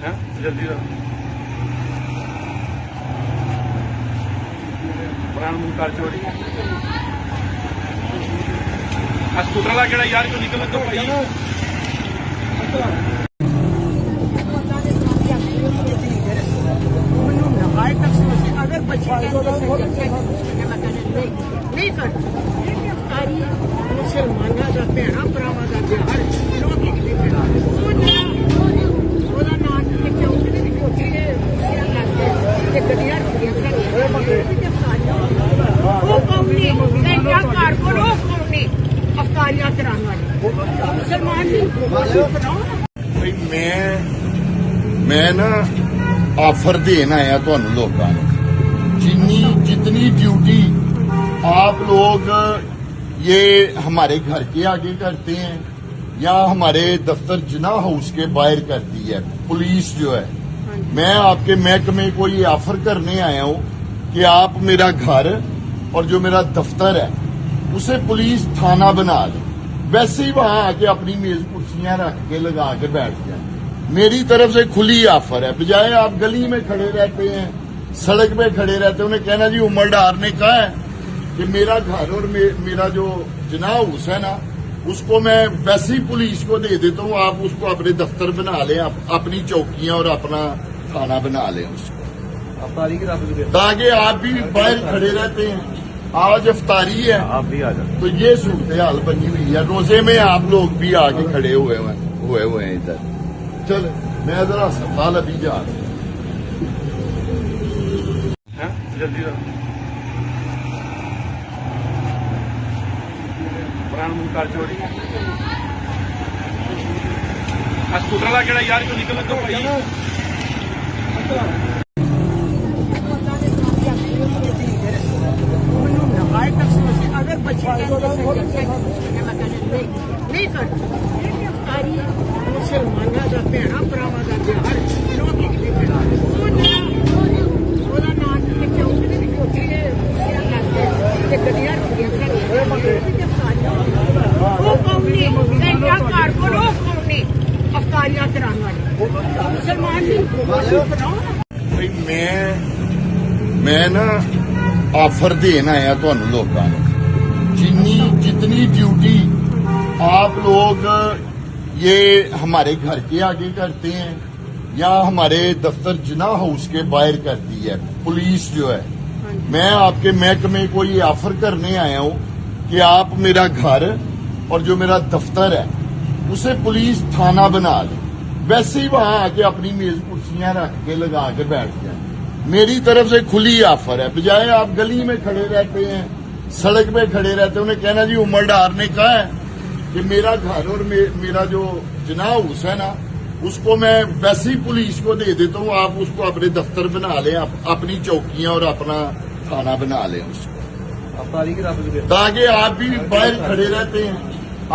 जल्दी कार चोरी स्कूटर का केड़ा यार क्यों निकल तो भाई अगर नहीं कर मुसलमाना का भैणा भरावां का त्योहार अफतारियां कराने वाले मुसलमान मैं ना ऑफर देना आया तुहानू लोगों को जितनी ड्यूटी आप लोग ये हमारे घर के आगे करते हैं या हमारे दफ्तर जिना हाउस के बाहर करती है पुलिस जो है, मैं आपके महकमे को ये ऑफर करने आया हूँ कि आप मेरा घर और जो मेरा दफ्तर है उसे पुलिस थाना बना दे। वैसे ही वहां आके अपनी मेज कुर्सियां रख के लगा के बैठ जाए। मेरी तरफ से खुली ऑफर है, बजाय आप गली में खड़े रहते हैं, सड़क पे खड़े रहते हैं। उन्हें कहना जी उमर डार ने कहा है कि मेरा घर और मेरा जो जना हाउस है ना उसको मैं वैसे ही पुलिस को दे देता हूँ, आप उसको अपने दफ्तर बना लें, अपनी चौकियां और अपना थाना बना लें उसको, ताकि आप भी बाहर खड़े रहते हैं। आज अफ्तारी है, आप भी आ जाओ। तो ये सूरत हाल बनी हुई है। रोजे में आप लोग भी आके खड़े हुए हैं इधर। चल मैं जरा अस्पताल अभी जा रहा हूँ। जल्दी कार चोरी स्कूटर का केड़ा यार क्यों निकल तो भाई अगर नहीं कर मुसलमाना का भैणा भरावां का त्योहार अफतारियां कराने वाले मुसलमान मैं ना ऑफर देना आया तुहानू लोगों को जितनी ड्यूटी आप लोग ये हमारे घर के आगे करते हैं या हमारे दफ्तर जिना हाउस के बाहर करती है पुलिस जो है, मैं आपके महकमे को ये ऑफर करने आया हूँ कि आप मेरा घर और जो मेरा दफ्तर है उसे पुलिस थाना बना दे। वैसे ही वहां आके अपनी मेज कुर्सियां रख के लगा के बैठ जाए। मेरी तरफ से खुली ऑफर है, बजाय आप गली में खड़े रहते हैं, सड़क पे खड़े रहते हैं। उन्हें कहना जी उमर डार ने कहा है कि मेरा घर और मेरा जो जना हाउस है ना उसको मैं वैसे ही पुलिस को दे देता हूँ, आप उसको अपने दफ्तर बना लें, अपनी चौकियां और अपना थाना बना लें उसको, ताकि आप भी बाहर खड़े रहते हैं।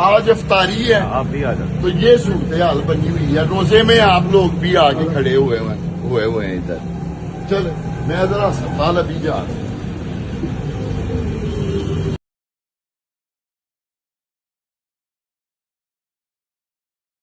आज अफ्तारी है, आप भी आ जाओ। तो ये सूरत हाल बनी हुई है। रोजे में आप लोग भी आके खड़े हुए हैं इधर। चल मैं जरा अस्पताल अभी जा रहा हूँ।